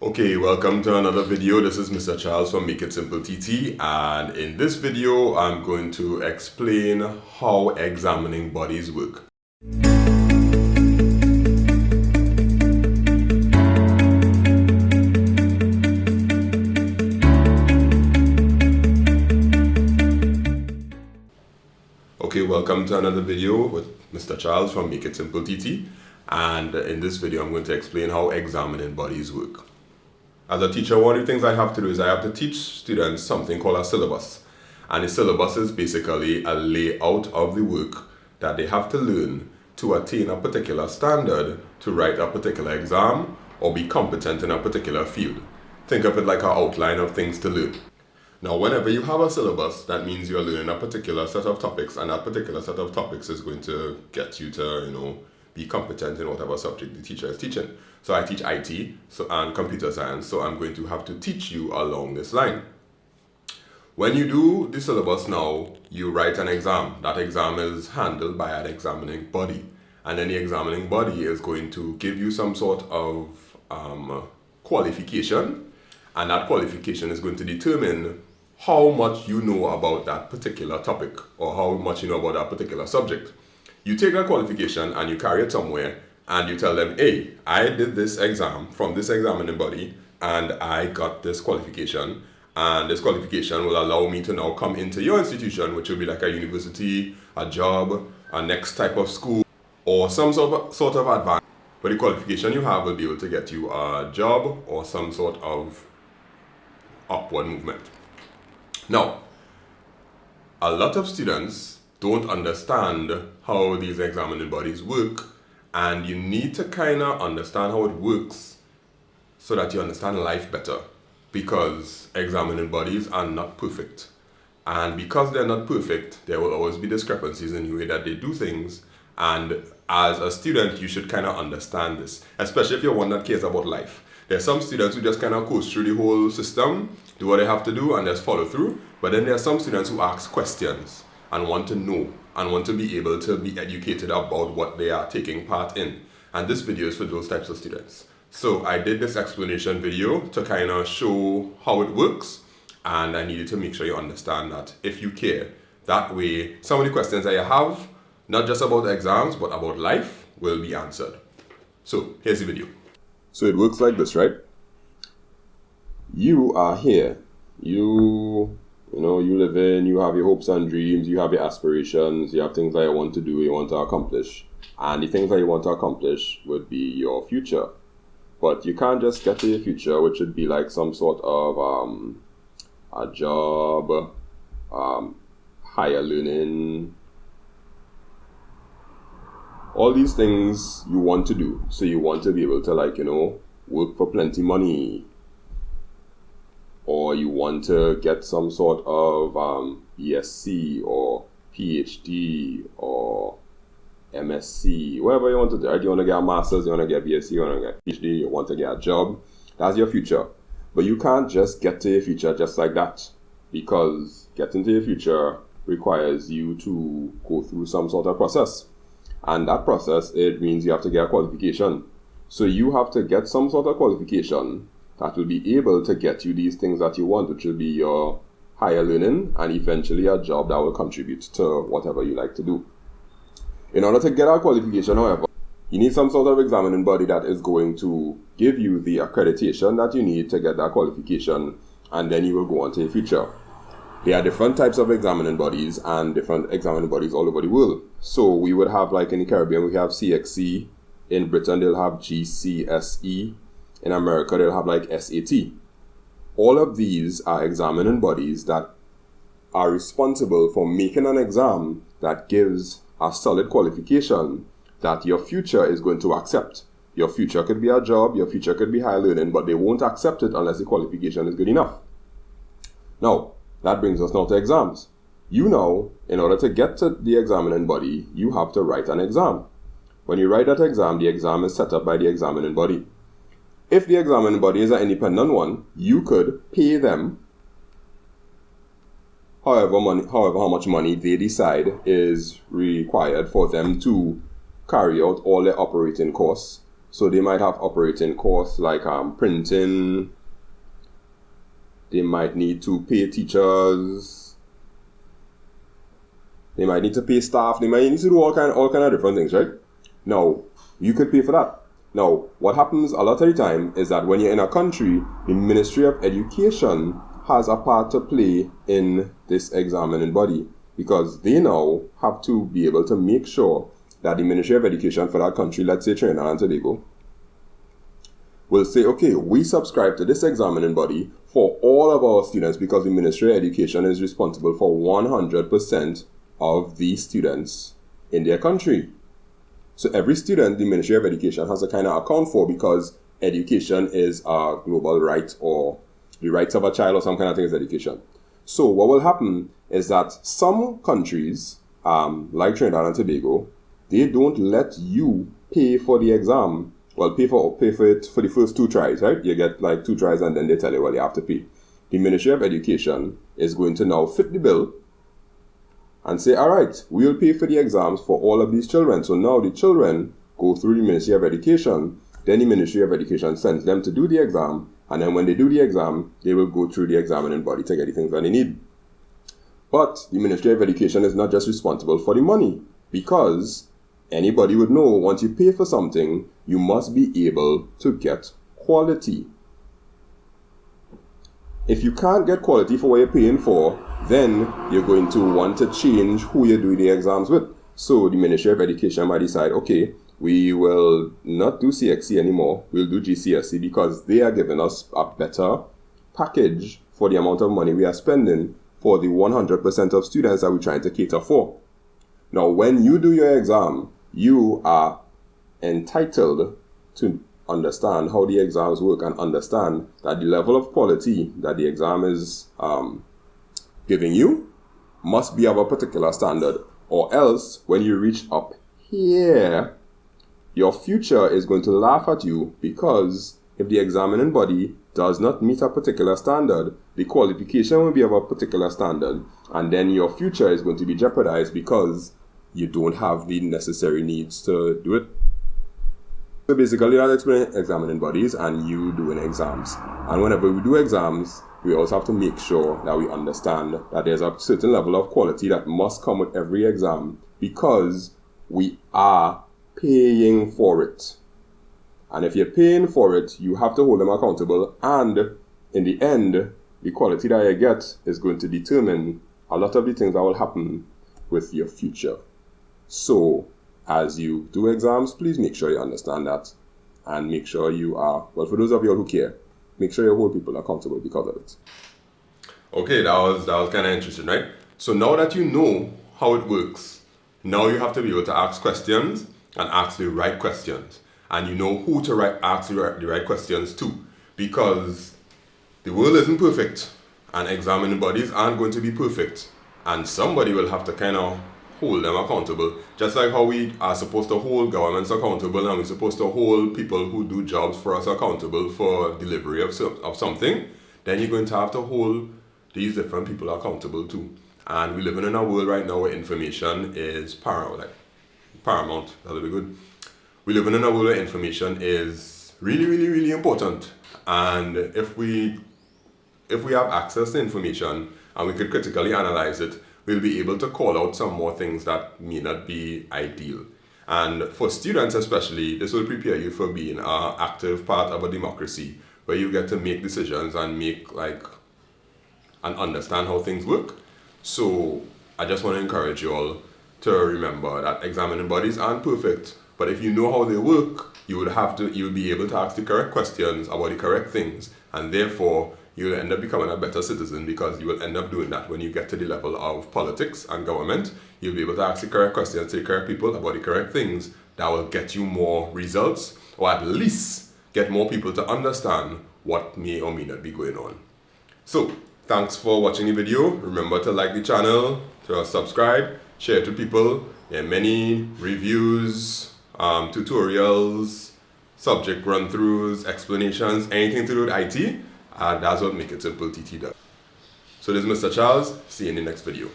Okay, welcome to another video. This is Mr. Charles from makeITsimpleTT, and in this video I'm going to explain how examining bodies work. Okay, welcome to another video with Mr. Charles from makeITsimpleTT, and in this video I'm going to explain how examining bodies work. As a teacher, one of the things I have to do is I have to teach students something called a syllabus. And the syllabus is basically a layout of the work that they have to learn to attain a particular standard to write a particular exam or be competent in a particular field. Think of it like an outline of things to learn. Now, whenever you have a syllabus, that means you're learning a particular set of topics, and that particular set of topics is going to get you to, be competent in whatever subject the teacher is teaching. So I teach IT and computer science, so I'm going to have to teach you along this line. When you do the syllabus now, you write an exam. That exam is handled by an examining body. And then the examining body is going to give you some sort of qualification, and that qualification is going to determine how much you know about that particular topic or how much you know about that particular subject. You take that qualification and you carry it somewhere and you tell them, hey, I did this exam from this examining body and I got this qualification, and this qualification will allow me to now come into your institution, which will be like a university, a job, a next type of school, or some sort of advance. But the qualification you have will be able to get you a job or some sort of upward movement. Now, a lot of students don't understand how these examining bodies work, and you need to kind of understand how it works so that you understand life better, because examining bodies are not perfect. And because they're not perfect, there will always be discrepancies in the way that they do things, and as a student you should kind of understand this, especially if you're one that cares about life. There's some students who just kind of coast through the whole system, do what they have to do and just follow through, but then there are some students who ask questions and want to know and want to be able to be educated about what they are taking part in. And this video is for those types of students. So I did this explanation video to kind of show how it works, and I needed to make sure you understand that if you care. That way, some of the questions that you have, not just about exams, but about life, will be answered. So here's the video. So it works like this, right? You are here. You live in, you have your hopes and dreams, you have your aspirations, you have things that you want to do, you want to accomplish. And the things that you want to accomplish would be your future. But you can't just get to your future, which would be like some sort of a job, higher learning, all these things you want to do. So you want to be able to work for plenty money, or you want to get some sort of BSc or PhD or MSc, whatever you want to do. Right? You want to get a master's, you want to get BSc, you want to get PhD, you want to get a job. That's your future. But you can't just get to your future just like that, because getting to your future requires you to go through some sort of process. And that process, it means you have to get a qualification. So you have to get some sort of qualification that will be able to get you these things that you want, which will be your higher learning and eventually a job that will contribute to whatever you like to do. In order to get our qualification, however, you need some sort of examining body that is going to give you the accreditation that you need to get that qualification, and then you will go on to your future. There are different types of examining bodies and different examining bodies all over the world. So we would have, like in the Caribbean, we have CXC. In Britain, they'll have GCSE. In America, they'll have like SAT. All of these are examining bodies that are responsible for making an exam that gives a solid qualification that your future is going to accept. Your future could be a job, your future could be higher learning, but they won't accept it unless the qualification is good enough. Now, that brings us now to exams. You know, in order to get to the examining body, you have to write an exam. When you write that exam, the exam is set up by the examining body. If the examining body is an independent one, you could pay them however how much money they decide is required for them to carry out all their operating costs So they might have operating costs like printing. They might need to pay teachers. They might need to pay staff. They might need to do all kind of different things, right? Now, you could pay for that. Now, what happens a lot of the time is that when you're in a country, the Ministry of Education has a part to play in this examining body, because they now have to be able to make sure that the Ministry of Education for that country, let's say Trinidad and Tobago, will say, okay, we subscribe to this examining body for all of our students, because the Ministry of Education is responsible for 100% of the students in their country. So every student, the Ministry of Education has to kind of account for, because education is a global right, or the rights of a child or some kind of thing is education. So what will happen is that some countries, like Trinidad and Tobago, they don't let you pay for the exam. Well, pay for it for the first 2 tries, right? You get like 2 tries and then they tell you, well, you have to pay. The Ministry of Education is going to now fit the bill and say, all right, we'll pay for the exams for all of these children. So now the children go through the Ministry of Education, then the Ministry of Education sends them to do the exam, and then when they do the exam, they will go through the examining body to get the things that they need. But the Ministry of Education is not just responsible for the money, because anybody would know once you pay for something, you must be able to get quality. If you can't get quality for what you're paying for, then you're going to want to change who you do the exams with. So the Ministry of Education might decide, okay, we will not do CXC anymore, we'll do GCSE, because they are giving us a better package for the amount of money we are spending for the 100% of students that we're trying to cater for. Now, when you do your exam, you are entitled to understand how the exams work and understand that the level of quality that the exam is giving you must be of a particular standard, or else when you reach up here, your future is going to laugh at you, because if the examining body does not meet a particular standard, the qualification will be of a particular standard, and then your future is going to be jeopardized because you don't have the necessary needs to do it. So basically, that's explaining examining bodies and you doing exams. And whenever we do exams, we also have to make sure that we understand that there's a certain level of quality that must come with every exam, because we are paying for it. And if you're paying for it, you have to hold them accountable, and in the end, the quality that you get is going to determine a lot of the things that will happen with your future. So, as you do exams, please make sure you understand that, and make sure you are, well, for those of you who care, make sure you hold people accountable because of it. Okay, that was kind of interesting, right? So now that you know how it works, now you have to be able to ask questions and ask the right questions. And you know who to ask the right questions to, because the world isn't perfect and examining bodies aren't going to be perfect. And somebody will have to kind of hold them accountable. Just like how we are supposed to hold governments accountable, and we're supposed to hold people who do jobs for us accountable for delivery of something, then you're going to have to hold these different people accountable too. And we're living in a world right now where information is paramount. That'll be good. We're living in a world where information is really, really, really important. And if we have access to information and we could critically analyze it, we'll be able to call out some more things that may not be ideal. And for students especially, this will prepare you for being an active part of a democracy, where you get to make decisions and and understand how things work. So I just want to encourage you all to remember that examining bodies aren't perfect, but if you know how they work, you'll be able to ask the correct questions about the correct things, and therefore you'll end up becoming a better citizen, because you will end up doing that when you get to the level of politics and government. You'll be able to ask the correct questions to the correct people about the correct things that will get you more results, or at least get more people to understand what may or may not be going on. So, thanks for watching the video. Remember to like the channel, to subscribe, share it to people. There are many reviews, tutorials, subject run-throughs, explanations, anything to do with IT. That's what makeITsimpleTT does. So this is Mr. Charles. See you in the next video.